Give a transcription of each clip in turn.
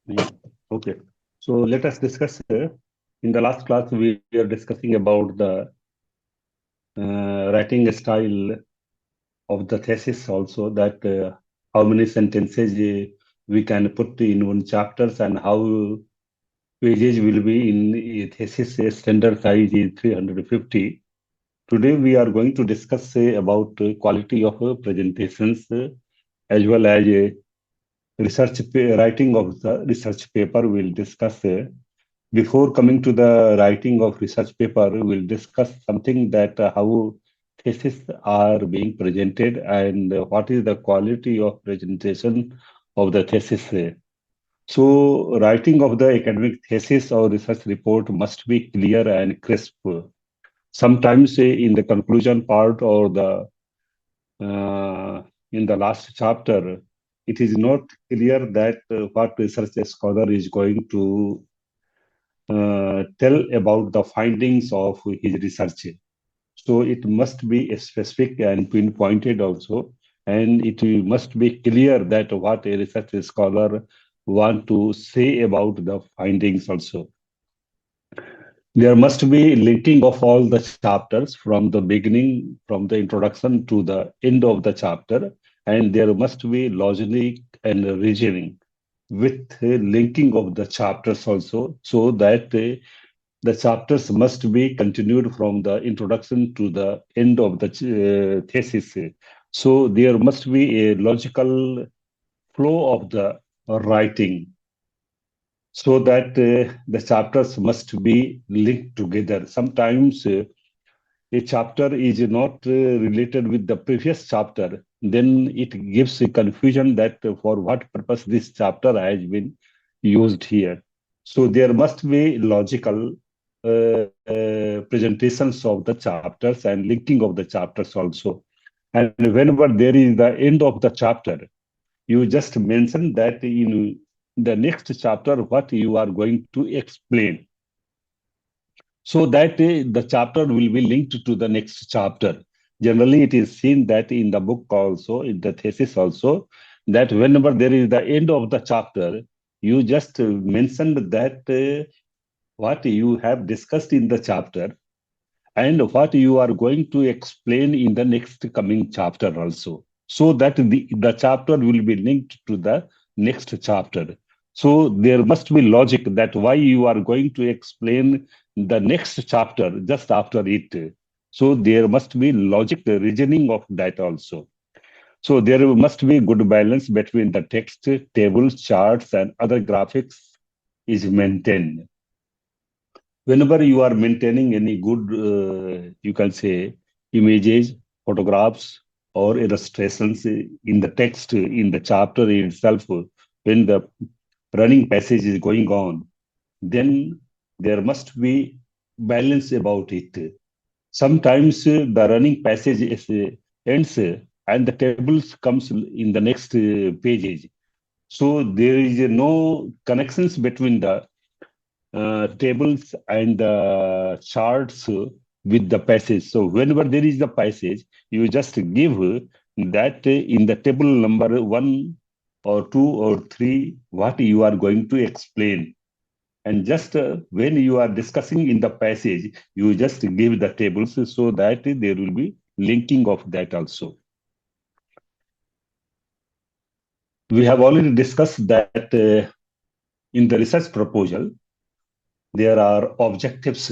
Yeah. Okay. So let us discuss. In the last class, we are discussing about the writing style of the thesis also, that how many sentences we can put in one chapters and how pages will be in a thesis. Standard size is 350. Today we are going to discuss about quality of presentations, as well as writing of the research paper. We'll discuss. Before coming to the writing of research paper, we'll discuss something that how theses are being presented and what is the quality of presentation of the thesis. So, writing of the academic thesis or research report must be clear and crisp. Sometimes in the conclusion part or the in the last chapter, it is not clear that what research scholar is going to tell about the findings of his research. So it must be specific and pinpointed also, and it must be clear that what a research scholar want to say about the findings also. There must be linking of all the chapters from the beginning, from the introduction to the end of the chapter, and there must be logic and reasoning with linking of the chapters also, so that the chapters must be continued from the introduction to the end of the thesis. So there must be a logical flow of the writing, so that the chapters must be linked together. Sometimes a chapter is not related with the previous chapter, then it gives a confusion that for what purpose this chapter has been used here. So there must be logical presentations of the chapters and linking of the chapters also. And whenever there is the end of the chapter, you just mention that in the next chapter what you are going to explain, so that the chapter will be linked to the next chapter. Generally, it is seen that in the book also, in the thesis also, that whenever there is the end of the chapter, you just mentioned that what you have discussed in the chapter and what you are going to explain in the next coming chapter also, so that the chapter will be linked to the next chapter. So there must be logic that why you are going to explain the next chapter just after it. So there must be logic reasoning of that also. So there must be good balance between the text, tables, charts, and other graphics is maintained. Whenever you are maintaining any good, you can say, images, photographs, or illustrations in the text, in the chapter itself, when the running passage is going on, then there must be balance about it. Sometimes the running passage ends and the tables comes in the next pages. So there is no connections between the tables and charts with the passage. So whenever there is the passage, you just give that in the table number one or two or three, what you are going to explain. And just when you are discussing in the passage, you just give the tables so that there will be linking of that also. We have already discussed that in the research proposal, there are objectives.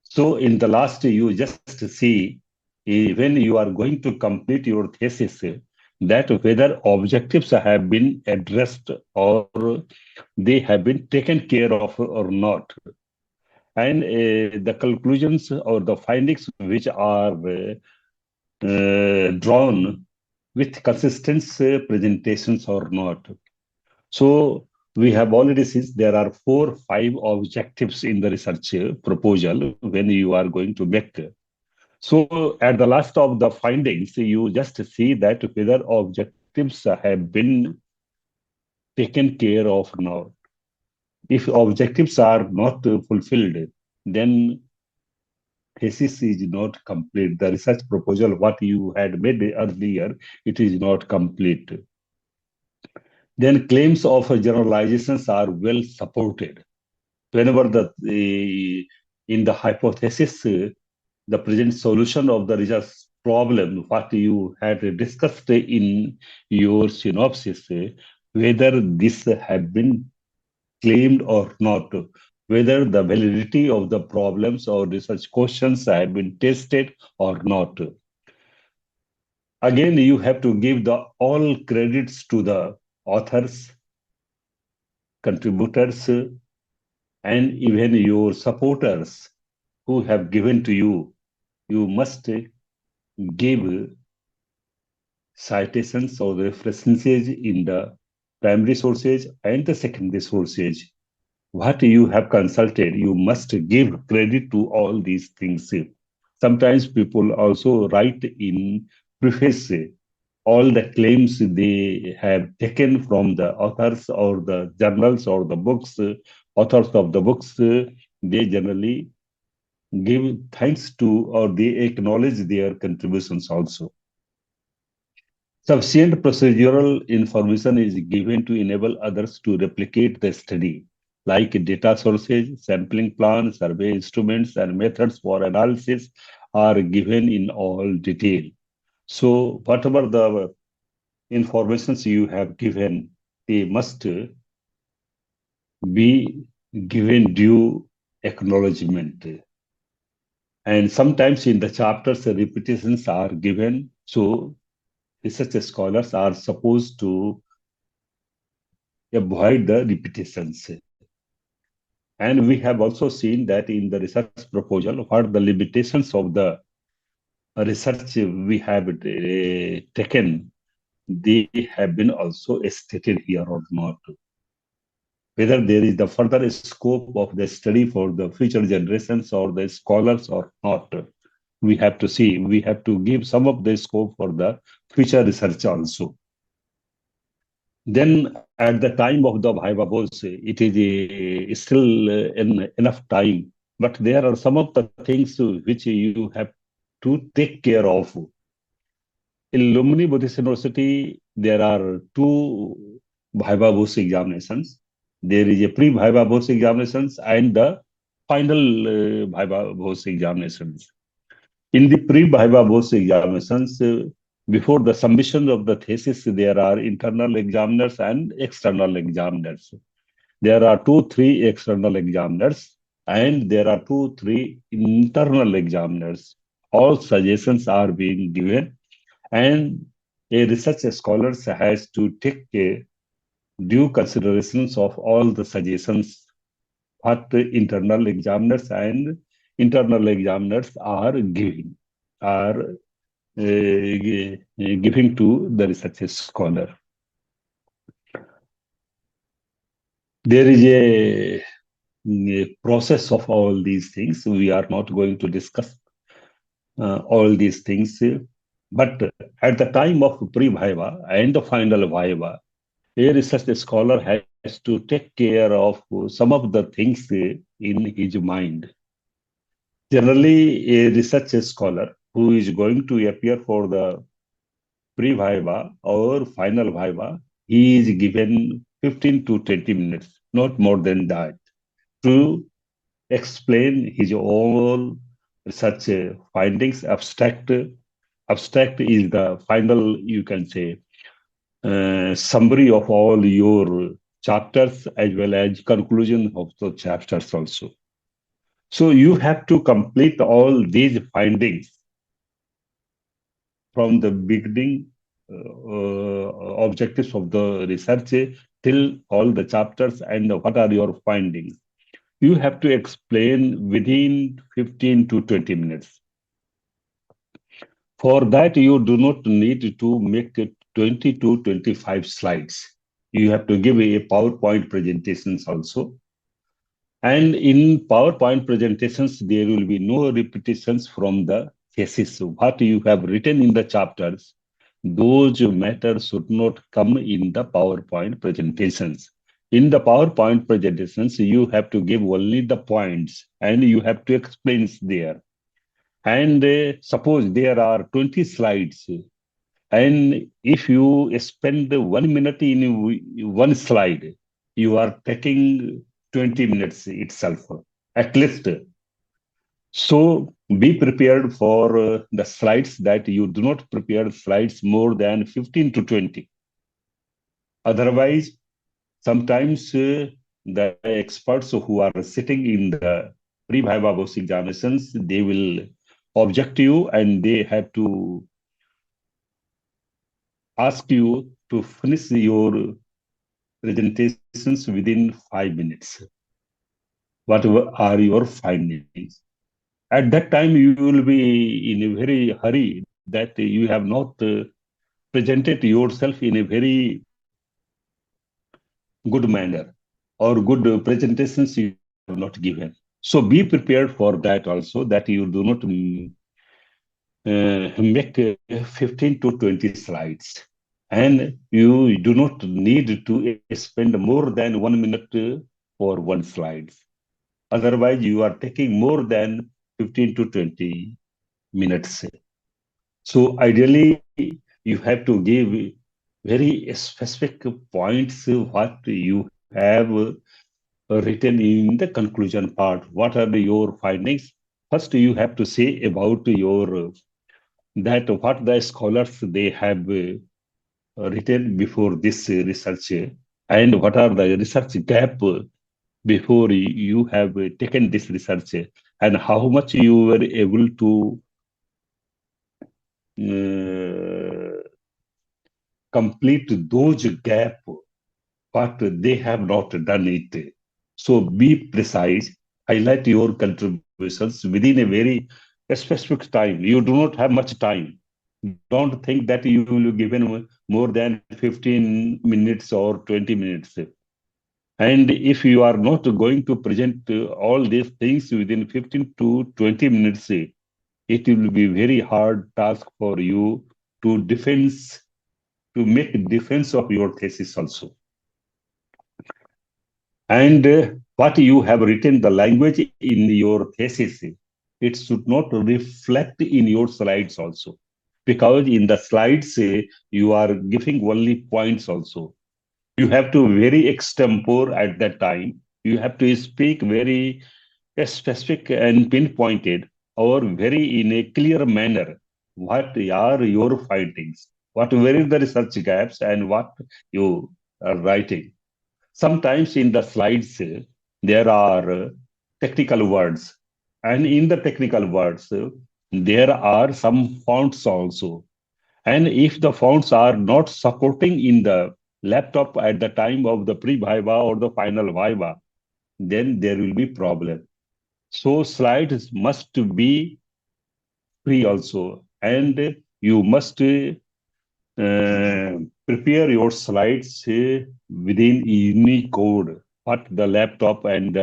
So in the last, you just see when you are going to complete your thesis, that whether objectives have been addressed or they have been taken care of or not. And the conclusions or the findings which are drawn with consistent presentations or not. So we have already seen there are 4, 5 objectives in the research proposal when you are going to make. So at the last of the findings, you just see that whether objectives have been taken care of or not. If objectives are not fulfilled, then thesis is not complete. The research proposal, what you had made earlier, it is not complete. Then claims of generalizations are well supported. Whenever in the hypothesis, the present solution of the research problem, what you had discussed in your synopsis, whether this have been claimed or not, whether the validity of the problems or research questions have been tested or not. Again, you have to give the all credits to the authors, contributors, and even your supporters who have given to you. You must give citations or references in the primary sources and the secondary sources. What you have consulted, you must give credit to all these things. Sometimes people also write in preface all the claims they have taken from the authors or the journals or the books, authors of the books, they generally give thanks to or they acknowledge their contributions also. Sufficient procedural information is given to enable others to replicate the study, like data sources, sampling plans, survey instruments, and methods for analysis are given in all detail. So, whatever the informations you have given, they must be given due acknowledgement. And sometimes in the chapters, repetitions are given. So, research scholars are supposed to avoid the repetitions. And we have also seen that in the research proposal, what the limitations of the research we have taken, they have been also stated here or not. Whether there is the further scope of the study for the future generations or the scholars or not, we have to see. We have to give some of the scope for the future research also. Then at the time of the Viva Voce, it is enough time. But there are some of the things which you have to take care of. In Lumini Buddhist University, there are two Viva Voce examinations. There is a pre-Viva Voce examinations and the final Viva Voce examinations. In the pre-Viva Voce examinations, before the submission of the thesis, there are internal examiners and external examiners. There are two, three external examiners, and there are two, three internal examiners. All suggestions are being given, and a research scholar has to take due considerations of all the suggestions what internal examiners and internal examiners are giving, are giving to the research scholar. There is a process of all these things. We are not going to discuss all these things. But at the time of pre-viva and the final viva, a research scholar has to take care of some of the things in his mind. Generally, a research scholar who is going to appear for the pre-viva or final viva, he is given 15 to 20 minutes, not more than that, to explain his own research findings. Abstract is the final, you can say, summary of all your chapters as well as conclusion of the chapters also. So you have to complete all these findings from the beginning objectives of the research till all the chapters and what are your findings. You have to explain within 15 to 20 minutes. For that, you do not need to make it 20 to 25 slides. You have to give a PowerPoint presentations also. And in PowerPoint presentations, there will be no repetitions from the thesis. What you have written in the chapters, those matters should not come in the PowerPoint presentations. In the PowerPoint presentations, you have to give only the points and you have to explain there. And suppose there are 20 slides, And if you spend 1 minute in one slide, you are taking 20 minutes itself, at least. So be prepared for the slides that you do not prepare slides more than 15 to 20. Otherwise, sometimes the experts who are sitting in the pre-viva examinations, they will object you and they have to ask you to finish your presentations within 5 minutes. What are your findings? At that time, you will be in a very hurry that you have not presented yourself in a very good manner or good presentations you have not given. So be prepared for that also, that you do not make 15 to 20 slides. And you do not need to spend more than 1 minute for one slide. Otherwise, you are taking more than 15 to 20 minutes. So ideally, you have to give very specific points what you have written in the conclusion part. What are your findings? First, you have to say about your that what the scholars they have written before this research and what are the research gap before you have taken this research and how much you were able to uh, complete those gap, but they have not done it. So be precise, highlight your contributions within a very specific time. You do not have much time. Don't think that you will be given more than 15 minutes or 20 minutes. And if you are not going to present all these things within 15 to 20 minutes, it will be very hard task for you to defense to make defense of your thesis also. And what you have written, the language in your thesis, it should not reflect in your slides also. Because in the slides, you are giving only points also. You have to very extempore at that time. You have to speak very specific and pinpointed or very in a clear manner. What are your findings? What were the research gaps and what you are writing? Sometimes in the slides, there are technical words, and in the technical words, there are some fonts also. And if the fonts are not supporting in the laptop at the time of the pre-viva or the final viva, then there will be problem. So slides must be free also, and you must prepare your slides within Unicode. What the laptop and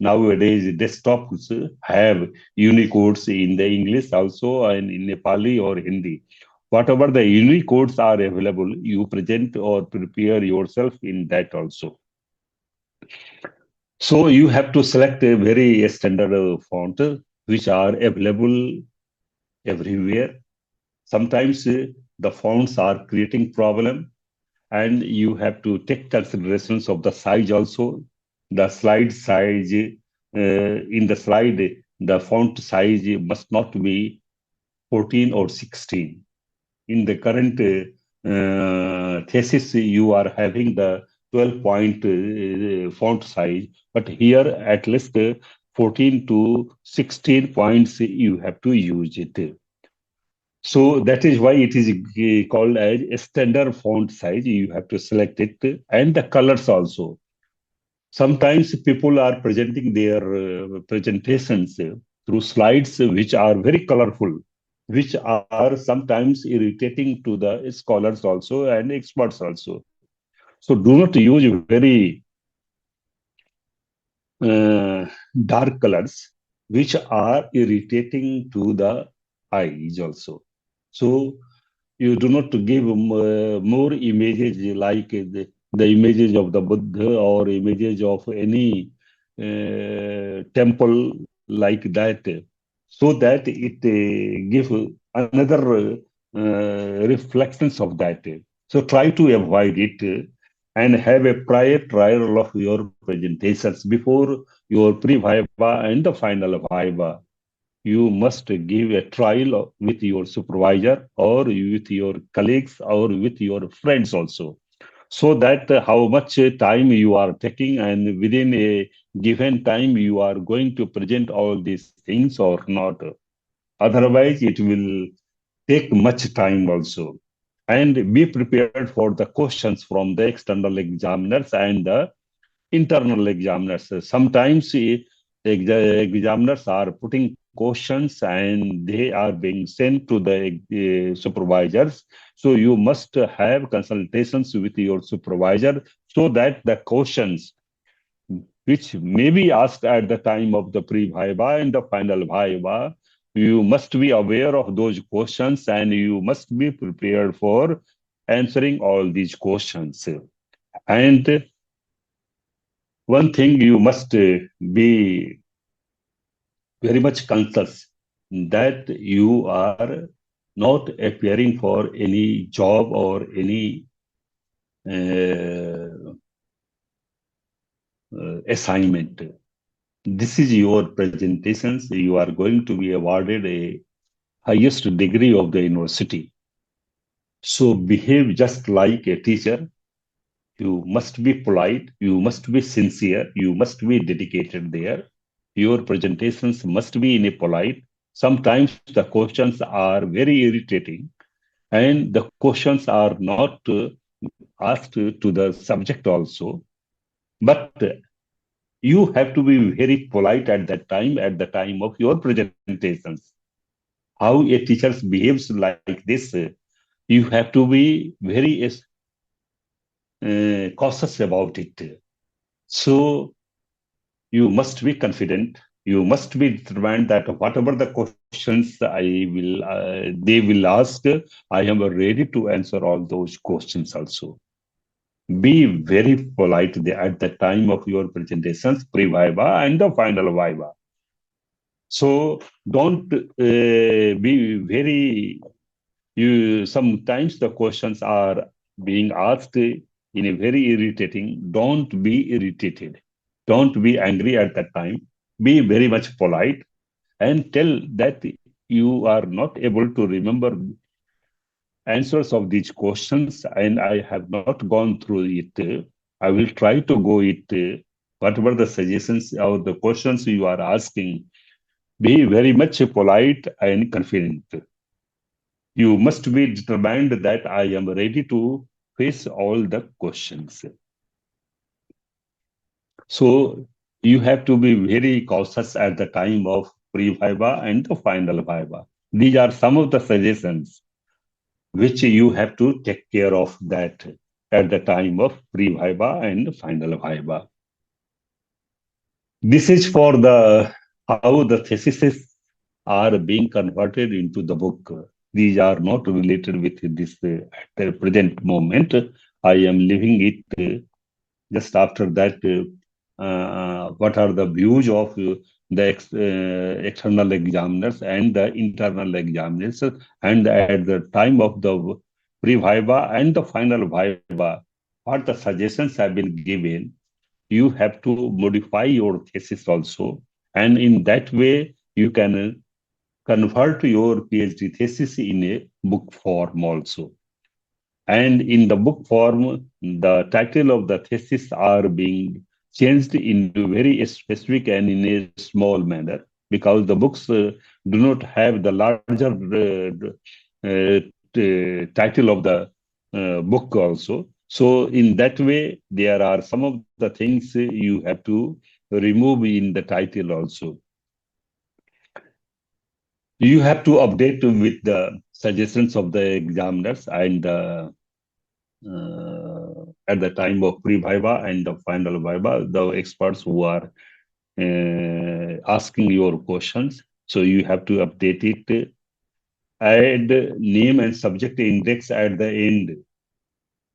nowadays desktops have Unicodes in the English also and in Nepali or Hindi. Whatever the Unicodes are available, you present or prepare yourself in that also. So you have to select a very standard font which are available everywhere. Sometimes the fonts are creating problem and you have to take considerations of the size also. The slide size in the slide, the font size must not be 14 or 16. In the current thesis, you are having the 12 point font size, but here at least 14 to 16 points you have to use it. So that is why it is called as a standard font size. You have to select it and the colors also. Sometimes people are presenting their presentations through slides which are very colorful, which are sometimes irritating to the scholars also and experts also. So do not use very uh, dark colors which are irritating to the eyes also. So you do not give more images like the images of the Buddha or images of any temple like that, so that it give another reflections of that. So try to avoid it and have a prior trial of your presentations before your pre-viva and the final viva. You must give a trial with your supervisor or with your colleagues or with your friends also, so that how much time you are taking and within a given time you are going to present all these things or not. Otherwise, it will take much time also. And be prepared for the questions from the external examiners and the internal examiners. Sometimes examiners are putting questions and they are being sent to the supervisors. So you must have consultations with your supervisor so that the questions which may be asked at the time of the pre-viva and the final viva, you must be aware of those questions and you must be prepared for answering all these questions. And one thing you must be very much conscious that you are not appearing for any job or any uh, assignment. This is your presentations. You are going to be awarded a highest degree of the university. So behave just like a teacher. You must be polite. You must be sincere. You must be dedicated there. Your presentations must be in a polite. Sometimes the questions are very irritating, and the questions are not asked to the subject also. But you have to be very polite at the time of your presentations. How a teacher behaves like this, you have to be very cautious about it. So you must be confident. You must be determined that whatever the questions they will ask, I am ready to answer all those questions also. Be very polite at the time of your presentations, pre-viva and the final viva. So don't be very. You sometimes the questions are being asked in a very irritating. Don't be irritated. Don't be angry at that time. Be very much polite and tell that you are not able to remember answers of these questions and I have not gone through it. I will try to go it. Whatever the suggestions or the questions you are asking, be very much polite and confident. You must be determined that I am ready to face all the questions. So you have to be very cautious at the time of pre-viva and the final viva. These are some of the suggestions which you have to take care of that at the time of pre-viva and final viva. This is for the how the theses are being converted into the book. These are not related with this at the present moment. I am leaving it just after that. What are the views of the external examiners and the internal examiners, and at the time of the pre-viva and the final viva, what the suggestions have been given, you have to modify your thesis also, and in that way you can convert your PhD thesis in a book form also. And in the book form, the title of the thesis are being changed into very specific and in a small manner, because the books do not have the larger title of the book also. So in that way, there are some of the things you have to remove in the title also. You have to update with the suggestions of the examiners and at the time of pre-viva and the final viva, the experts who are asking your questions. So you have to update it, add name and subject index at the end.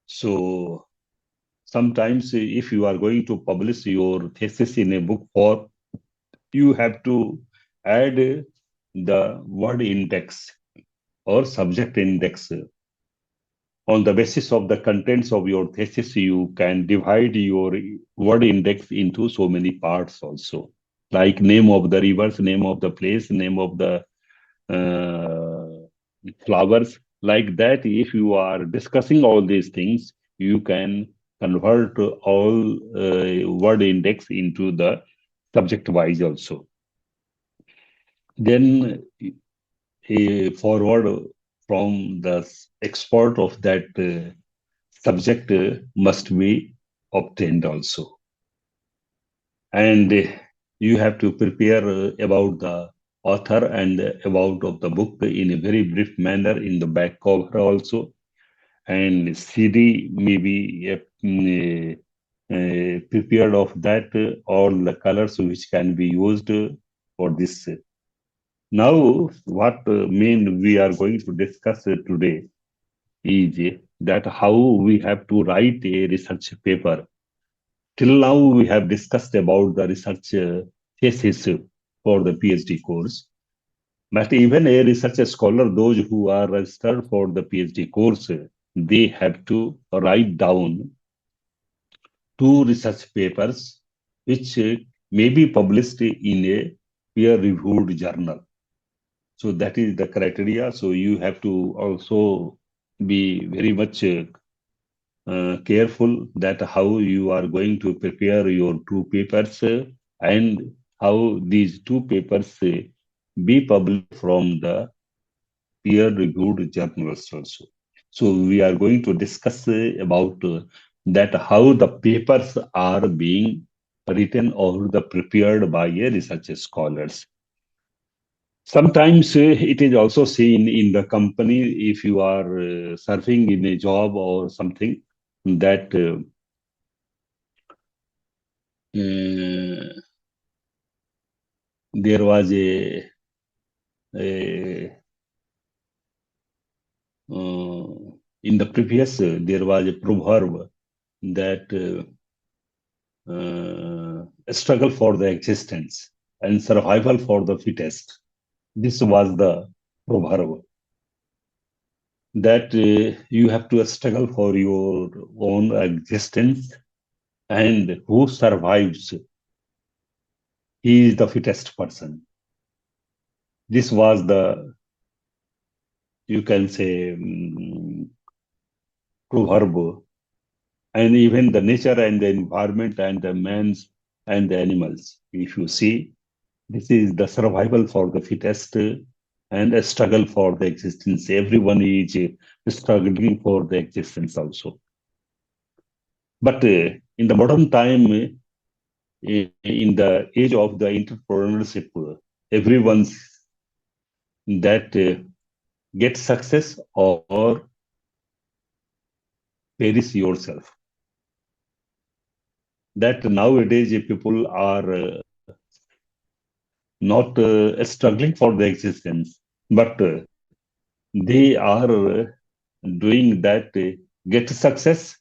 So sometimes if you are going to publish your thesis in a book form, you have to add the word index or subject index. On the basis of the contents of your thesis, you can divide your word index into so many parts also, like name of the rivers, name of the place, name of the flowers. Like that, if you are discussing all these things, you can convert all word index into the subject wise also. Then a forward from the export of that subject must be obtained also. And you have to prepare about the author and about of the book in a very brief manner in the back cover also. And CD maybe prepared of that all the colors which can be used for this. Now, what main we are going to discuss today is that how we have to write a research paper. Till now, we have discussed about the research thesis for the PhD course. But even a research scholar, those who are registered for the PhD course, they have to write down two research papers which may be published in a peer-reviewed journal. So that is the criteria. So you have to also be very much careful that how you are going to prepare your two papers and how these two papers be published from the peer-reviewed journals also. So we are going to discuss about that how the papers are being written or the prepared by a research scholars. Sometimes it is also seen in the company if you are serving in a job or something that there was a in the previous there was a proverb that struggle for the existence and survival for the fittest. This was the proverb that you have to struggle for your own existence, and who survives, he is the fittest person. This was the, you can say, proverb. And even the nature and the environment and the man's and the animals, if you see, this is the survival for the fittest and a struggle for the existence. Everyone is struggling for the existence also. But in the modern time, in the age of the entrepreneurship, everyone's that get success or perish yourself. That nowadays people are not struggling for the existence, but they are doing that get success.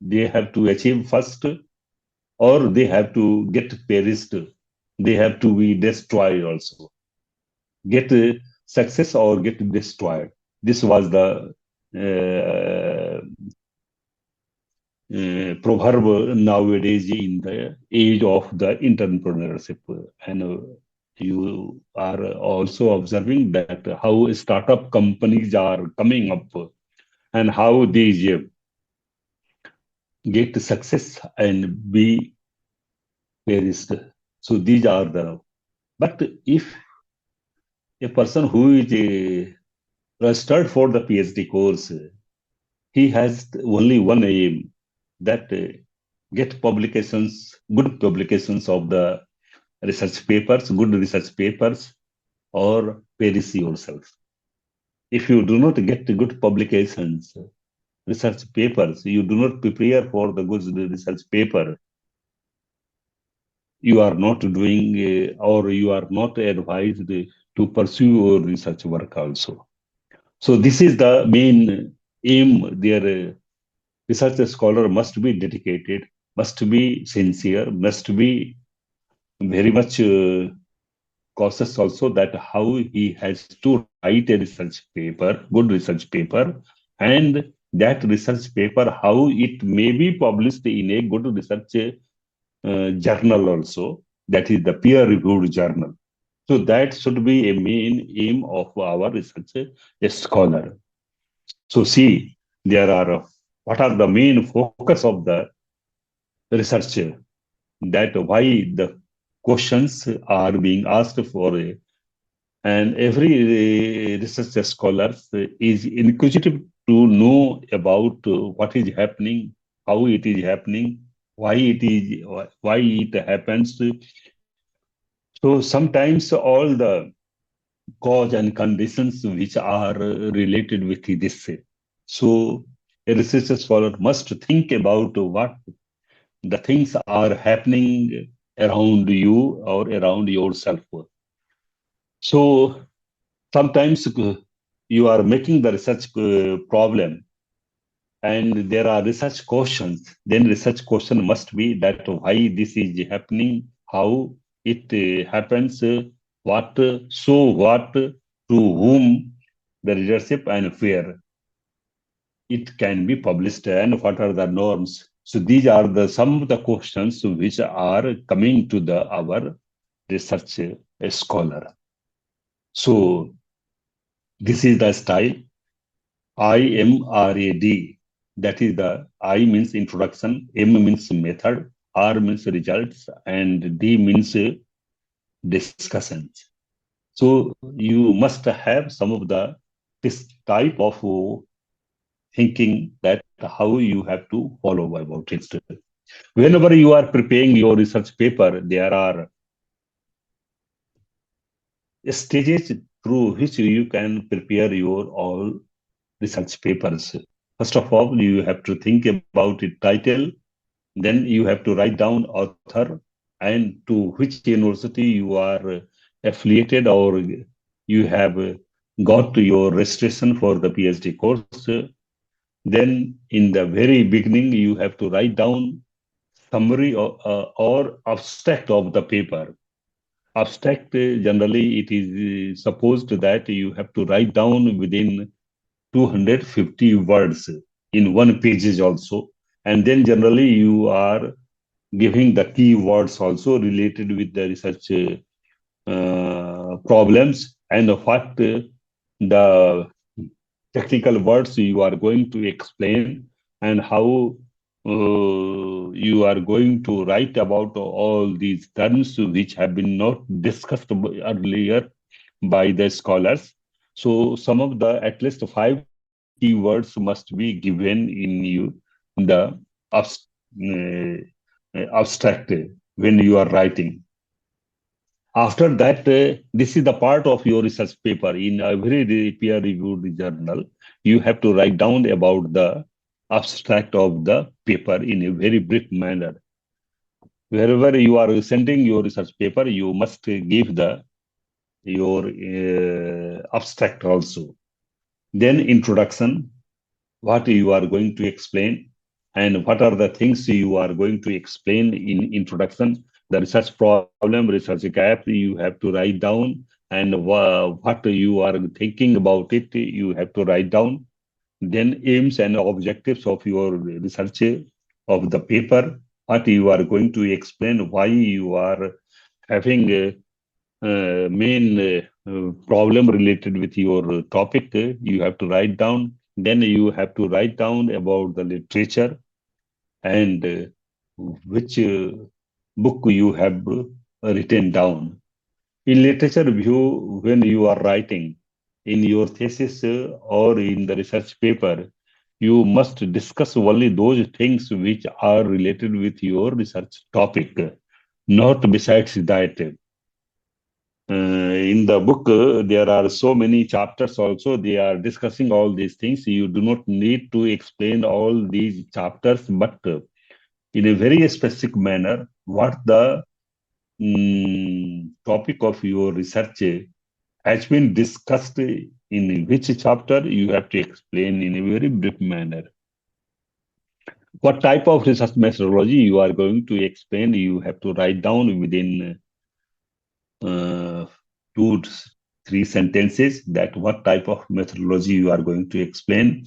They have to achieve first, or they have to get perished. They have to be destroyed also. Get success or get destroyed. This was the proverb nowadays in the age of the entrepreneurship. And you are also observing that how startup companies are coming up and how these get success and be perished. So these are the. But if a person who is registered for the PhD course, he has only one aim that get publications, good publications of the research papers, good research papers, or perish yourself. If you do not get good publications, research papers, you do not prepare for the good research paper, you are not doing or you are not advised to pursue your research work also. So this is the main aim. Their research scholar must be dedicated, must be sincere, must be very much process also, that how he has to write a research paper, good research paper, and that research paper, how it may be published in a good research journal also, that is the peer-reviewed journal. So that should be a main aim of our research scholar. So see, there are what are the main focus of the research, that why the questions are being asked for, and every research scholar is inquisitive to know about what is happening, how it is happening, why it happens. So sometimes all the cause and conditions which are related with this. So a research scholar must think about what the things are happening around you or around yourself. So sometimes you are making the research problem, and there are research questions. Then research question must be that why this is happening, how it happens, what, so what, to whom the readership, and where it can be published, and what are the norms. So these are the some of the questions which are coming to the our research scholar. So this is the style IMRAD. That is the I means introduction, M means method, R means results, and D means discussions. So you must have some of the this type of thinking, that how you have to follow about it. Whenever you are preparing your research paper, there are stages through which you can prepare your all research papers. First of all, you have to think about the title, then you have to write down author and to which university you are affiliated, or you have got your registration for the PhD course. Then in the very beginning, you have to write down summary or abstract of the paper. Abstract, generally, it is supposed that you have to write down within 250 words in one pages also. And then generally you are giving the keywords also related with the research problems, and what the technical words you are going to explain, and how you are going to write about all these terms which have been not discussed earlier by the scholars. So some of the at least five keywords must be given in you the abs- abstract when you are writing. After that, this is the part of your research paper. In every peer-reviewed journal, you have to write down about the abstract of the paper in a very brief manner. Wherever you are sending your research paper, you must give the your abstract also. Then introduction, what you are going to explain, and what are the things you are going to explain in introduction, the research problem, research gap you have to write down, and what you are thinking about it you have to write down. Then aims and objectives of your research of the paper, what you are going to explain, why you are having main problem related with your topic, you have to write down. Then you have to write down about the literature, and which book you have written down. In literature review, when you are writing in your thesis or in the research paper, you must discuss only those things which are related with your research topic, not besides that. In the book, there are so many chapters also. They are discussing all these things. You do not need to explain all these chapters, but in a very specific manner, what the topic of your research has been discussed in which chapter, you have to explain in a very brief manner. What type of research methodology you are going to explain, you have to write down within 2, 3 sentences that what type of methodology you are going to explain.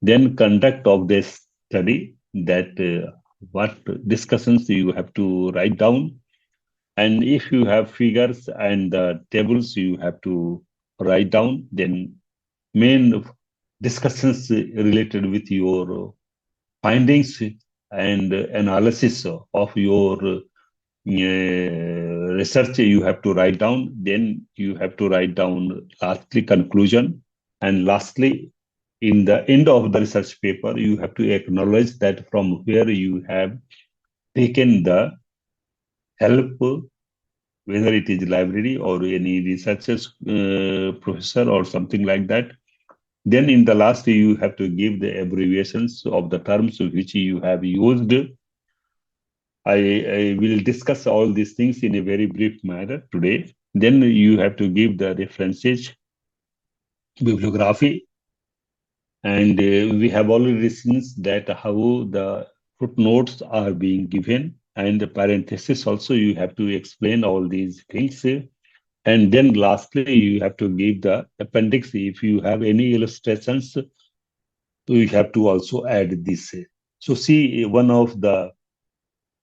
Then conduct of this study, that what discussions you have to write down. And if you have figures and tables you have to write down, then main discussions related with your findings and analysis of your research you have to write down. Then you have to write down lastly conclusion, and lastly in the end of the research paper you have to acknowledge that from where you have taken the help, whether it is library or any researchers professor or something like that. Then in the last you have to give the abbreviations of the terms which you have used. I will discuss all these things in a very brief manner today. Then you have to give the references, bibliography, and we have already seen that how the footnotes are being given, and the parenthesis also you have to explain all these things. And then lastly, you have to give the appendix. If you have any illustrations, you have to also add this. So see, one of the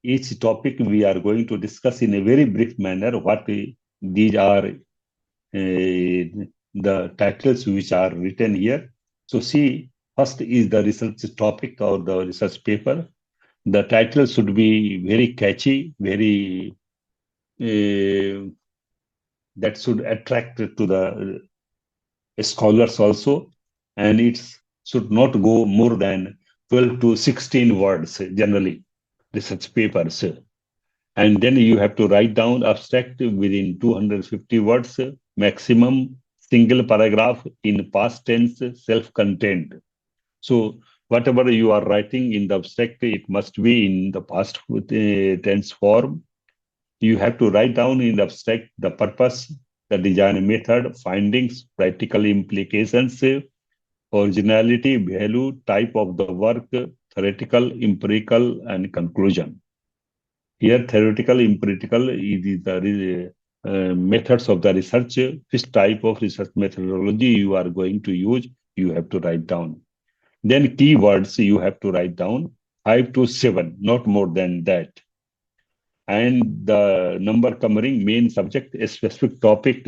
each topic we are going to discuss in a very brief manner what these are the titles which are written here. So see, first is the research topic or the research paper. The title should be very catchy, very that should attract to the scholars also, and it should not go more than 12 to 16 words generally, research papers. And then you have to write down abstract within 250 words, maximum single paragraph in past tense, self-contained. So whatever you are writing in the abstract, it must be in the past tense form. You have to write down in the abstract the purpose, the design method, findings, practical implications, originality, value, type of the work, theoretical, empirical, and conclusion. Here, theoretical, empirical is the methods of the research, which type of research methodology you are going to use, you have to write down. Then keywords you have to write down, 5 to 7, not more than that. And the number covering main subject, a specific topic,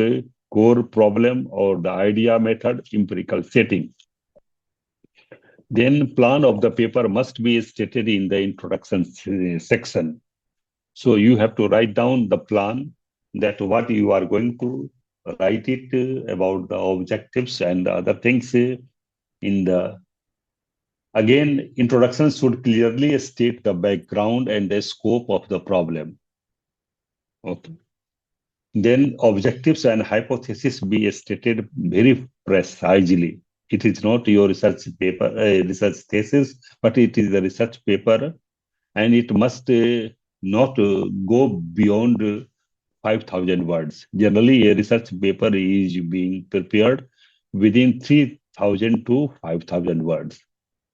core problem, or the idea, method, empirical setting. Then plan of the paper must be stated in the introduction section. So you have to write down the plan, that what you are going to write it about the objectives and other things in the, again, introduction should clearly state the background and the scope of the problem. Okay. Then objectives and hypothesis be stated very precisely. It is not your research paper, research thesis, but it is a research paper, and it must not go beyond 5,000 words. Generally, a research paper is being prepared within 3,000 to 5,000 words.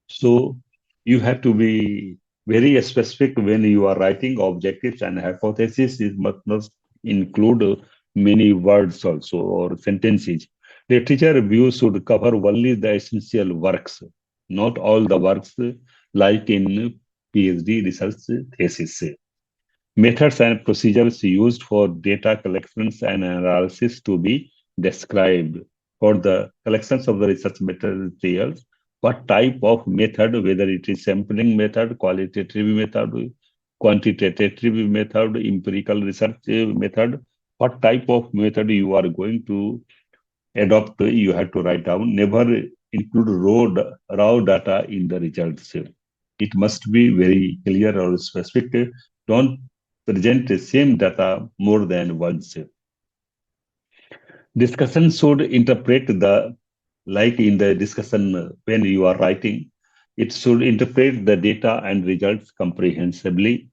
So you have to be very specific when you are writing objectives and hypotheses. It must not include many words also or sentences. Literature review should cover only the essential works, not all the works like in PhD research thesis. Methods and procedures used for data collections and analysis to be described. For the collections of the research materials, what type of method, whether it is sampling method, qualitative method, quantitative method, empirical research method, what type of method you are going to adopt, you have to write down. Never include raw data in the results. It must be very clear or specific. Don't present the same data more than once. Discussion should interpret the, like in the discussion when you are writing, it should interpret the data and results comprehensively,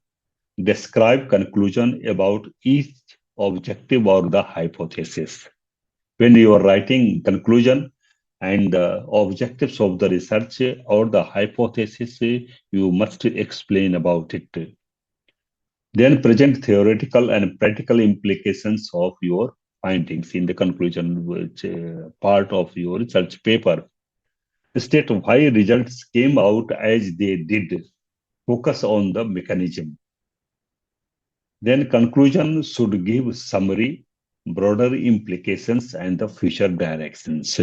describe conclusion about each objective or the hypothesis. When you are writing conclusion and the objectives of the research or the hypothesis, you must explain about it. Then present theoretical and practical implications of your findings in the conclusion, which part of your research paper. State why results came out as they did. Focus on the mechanism. Then conclusion should give summary, broader implications, and the future directions.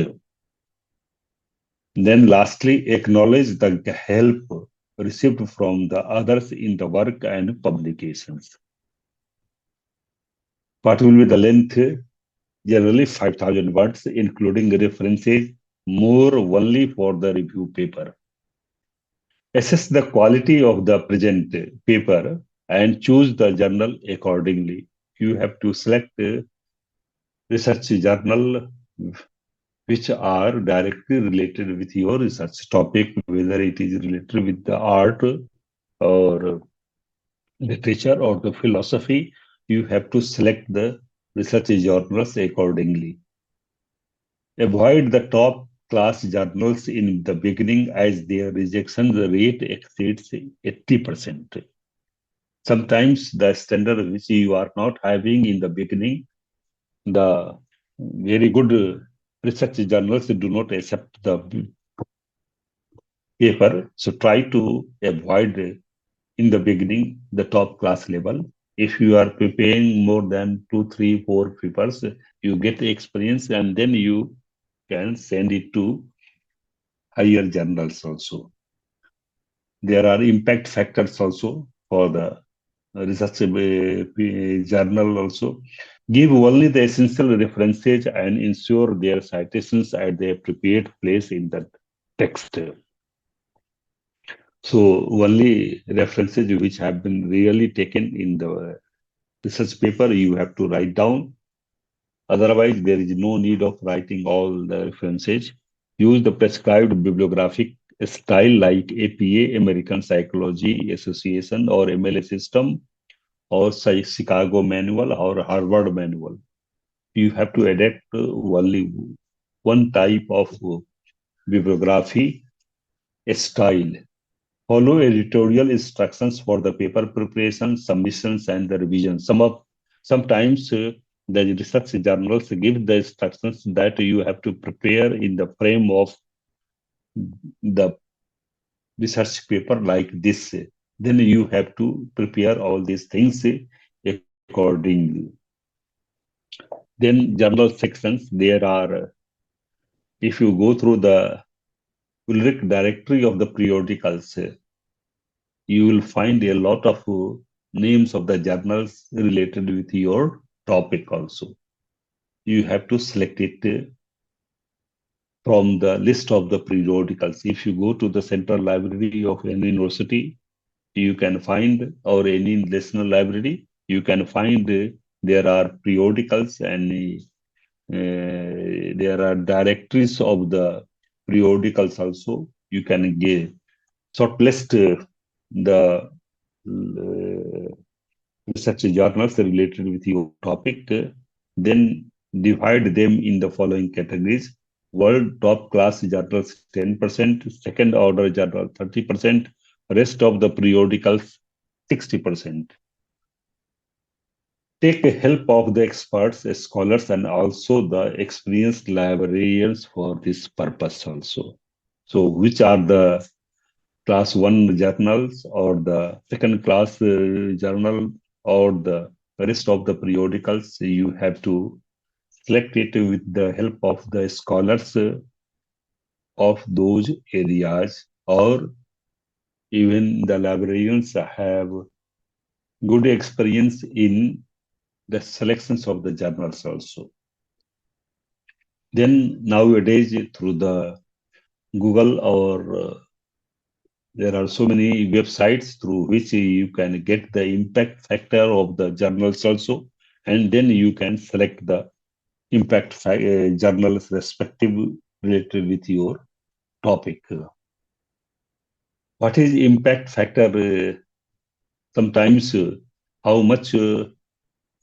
Then lastly, acknowledge the help received from the others in the work and publications. What will be the length? Generally 5,000 words, including references, more only for the review paper. Assess the quality of the present paper and choose the journal accordingly. You have to select research journal which are directly related with your research topic, whether it is related with the art or literature or the philosophy. You have to select the research journals accordingly. Avoid the top class journals in the beginning as their rejection rate exceeds 80%. Sometimes the standard which you are not having in the beginning, the very good research journals do not accept the paper. So try to avoid in the beginning the top class level. If you are preparing more than 2, 3, 4 papers, you get experience and then you can send it to higher journals also. There are impact factors also for the research journal also. Give only the essential references and ensure their citations at the appropriate place in the text. So only references which have been really taken in the research paper you have to write down. Otherwise, there is no need of writing all the references. Use the prescribed bibliographic style like APA, American Psychology Association, or MLA system, or Chicago Manual or Harvard Manual. You have to adapt only one type of bibliography style. Follow editorial instructions for the paper preparation, submissions, and the revision. Sometimes the research journals give the instructions that you have to prepare in the frame of the research paper like this. Then you have to prepare all these things accordingly. Then journal sections, there are, if you go through the Ulrich directory of the periodicals, you will find a lot of names of the journals related with your topic also. You have to select it from the list of the periodicals. If you go to the central library of any university, you can find, or any national library, you can find there are periodicals and there are directories of the periodicals also. You can get shortlist the research journals related with your topic, then divide them in the following categories. World top class journals 10%, second order journal 30%, rest of the periodicals 60%. Take the help of the experts, scholars, and also the experienced librarians for this purpose also. So which are the class 1 journals or the second class journal or the rest of the periodicals? You have to select it with the help of the scholars of those areas, or even the librarians have good experience in the selections of the journals also. Then nowadays through the Google or there are so many websites through which you can get the impact factor of the journals also, and then you can select the journals respective related with your topic. What is impact factor? Sometimes how much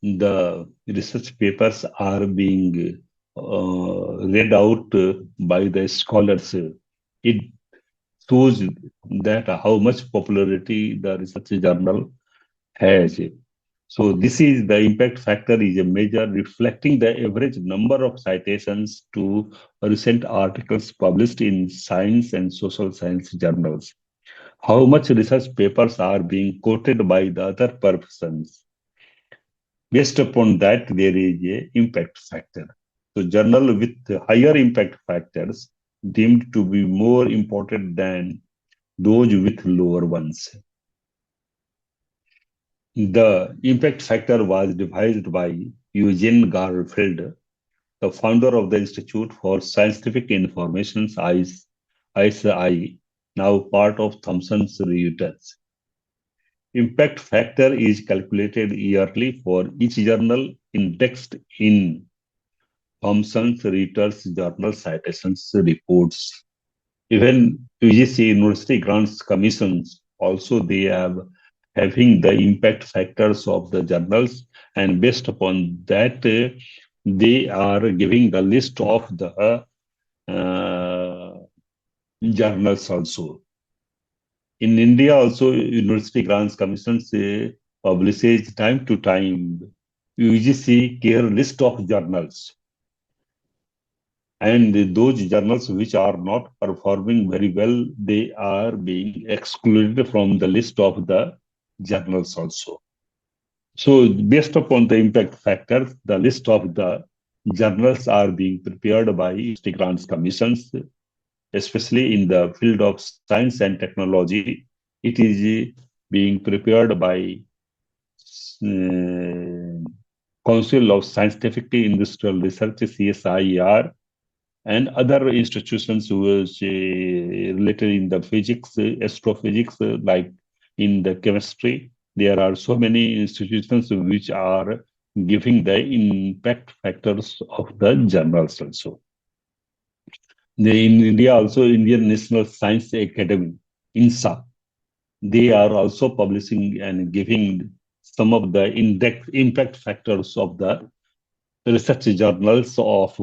the research papers are being read out by the scholars. It shows that how much popularity the research journal has. So this is the impact factor is a measure reflecting the average number of citations to recent articles published in science and social science journals. How much research papers are being quoted by the other persons. Based upon that, there is a impact factor. So journal with higher impact factors deemed to be more important than those with lower ones. The impact factor was devised by Eugene Garfield, the founder of the Institute for Scientific Information, ISI, now part of Thomson's Reuters. Impact factor is calculated yearly for each journal indexed in Thomson's Reuters Journal Citations Reports. Even UGC University Grants Commissions also they have having the impact factors of the journals, and based upon that they are giving the list of the uh, journals also. In India also University Grants Commissions publishes time to time UGC care list of journals, and those journals which are not performing very well they are being excluded from the list of the journals also. So based upon the impact factors the list of the journals are being prepared by university grants commissions, especially in the field of science and technology. It is being prepared by uh, council of scientific industrial research CSIR, and other institutions was related in the physics, astrophysics, like in the chemistry. There are so many institutions which are giving the impact factors of the journals also. In India, also Indian National Science Academy, INSA, they are also publishing and giving some of the index impact factors of the research journals of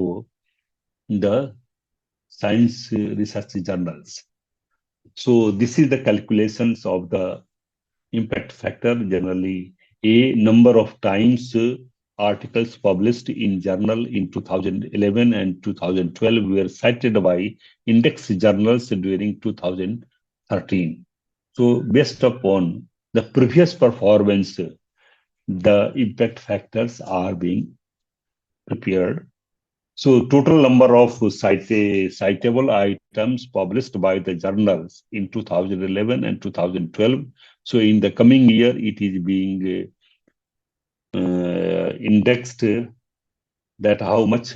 the science research journals. So this is the calculations of the impact factor. Generally, a number of times articles published in journal in 2011 and 2012 were cited by index journals during 2013. So based upon the previous performance, the impact factors are being prepared. So total number of citable items published by the journals in 2011 and 2012. So in the coming year, it is being indexed that how much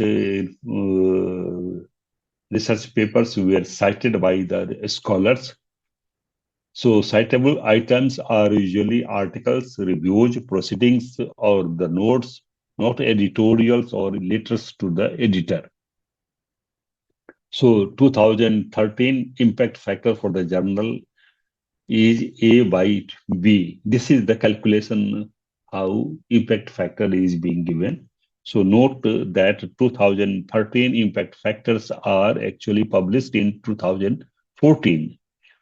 research papers were cited by the scholars. So citable items are usually articles, reviews, proceedings, or the notes, not editorials or letters to the editor. So 2013 impact factor for the journal is A by B. This is the calculation how impact factor is being given. So note that 2013 impact factors are actually published in 2014.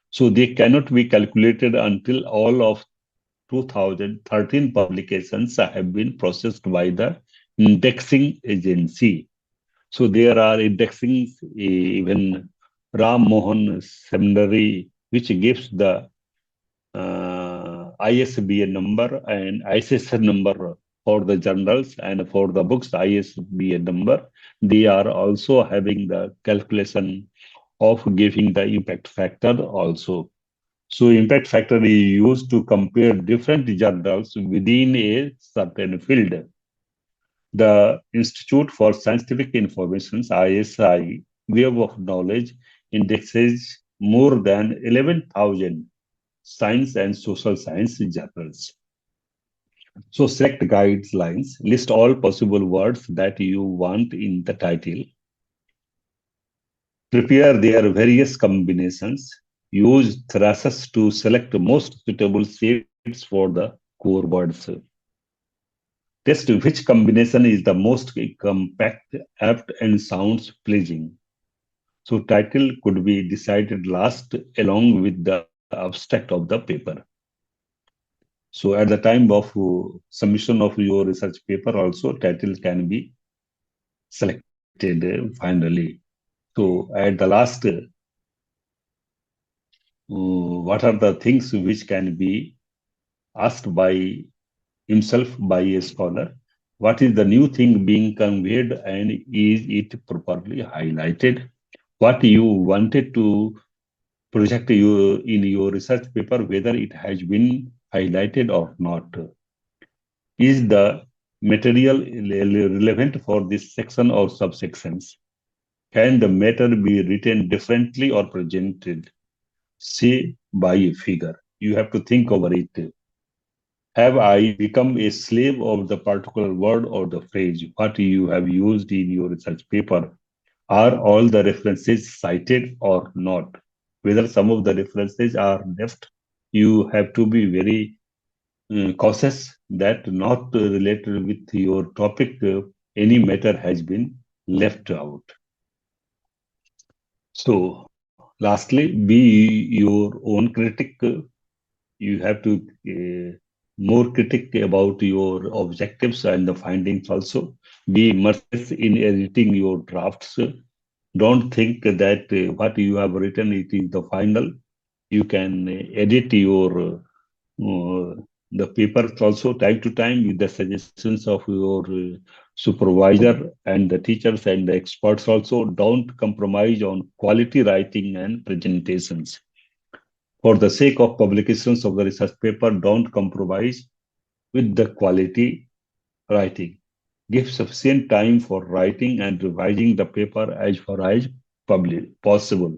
So they cannot be calculated until all of 2013 publications have been processed by the indexing agency. So there are indexing even Ram Mohan Seminary, which gives the ISBN number and ISSN number for the journals, and for the books ISBN number. They are also having the calculation of giving the impact factor also. So impact factor is used to compare different journals within a certain field. The Institute for Scientific Information, ISI, Web of Knowledge, indexes more than 11,000 science and social science journals. So select guidelines, list all possible words that you want in the title, prepare their various combinations, use traces to select the most suitable shapes for the core words. Test which combination is the most compact, apt, and sounds pleasing. So title could be decided last along with the abstract of the paper. So at the time of submission of your research paper, also title can be selected finally. So at the last, what are the things which can be asked by himself by a scholar? What is the new thing being conveyed and is it properly highlighted? What you wanted to project you in your research paper, whether it has been highlighted or not. Is the material relevant for this section or subsections? Can the matter be written differently or presented, say, by a figure? You have to think over it. Have I become a slave of the particular word or the phrase? What you have used in your research paper? Are all the references cited or not? Whether some of the references are left, you have to be very cautious that not related with your topic, any matter has been left out. So, lastly, be your own critic. You have to more critic about your objectives and the findings also. Be merciless in editing your drafts. Don't think that what you have written it is the final. You can edit your the papers also time to time with the suggestions of your supervisor and the teachers and the experts also. Don't compromise on quality writing and presentations. For the sake of publications of the research paper, don't compromise with the quality writing. Give sufficient time for writing and revising the paper as far as possible.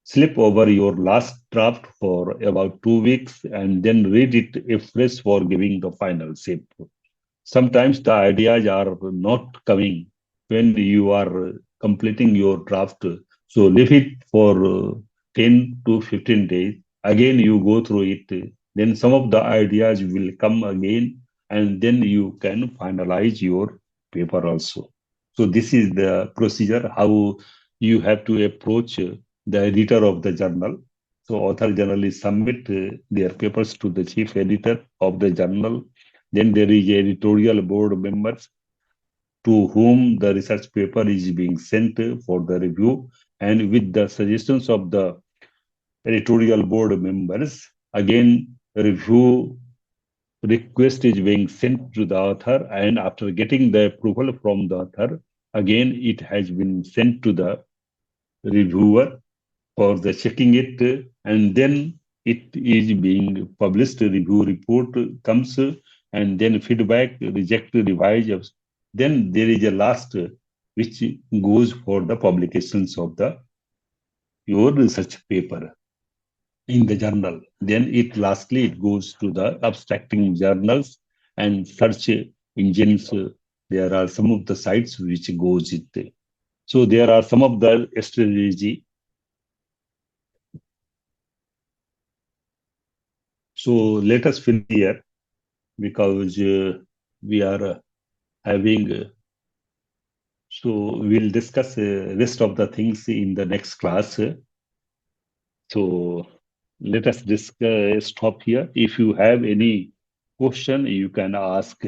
Slip over your last draft for about 2 weeks and then read it afresh for giving the final shape. Sometimes the ideas are not coming when you are completing your draft. So leave it for 10 to 15 days. Again, you go through it. Then some of the ideas will come again, and then you can finalize your paper also. So this is the procedure how you have to approach the editor of the journal. So author generally submit their papers to the chief editor of the journal. Then there is editorial board members to whom the research paper is being sent for the review, and with the suggestions of the editorial board members, again review request is being sent to the author, and after getting the approval from the author, again it has been sent to the reviewer for the checking it, and then it is being published. Review report comes, and then feedback, reject, revise. Then there is a last which goes for the publications of the your research paper in the journal. Then it lastly it goes to the abstracting journals and search engines. There are some of the sites which goes it. So there are some of the strategy. So let us finish here because we are having. So we'll discuss rest of the things in the next class. So let us discuss, stop here. If you have any question, you can ask.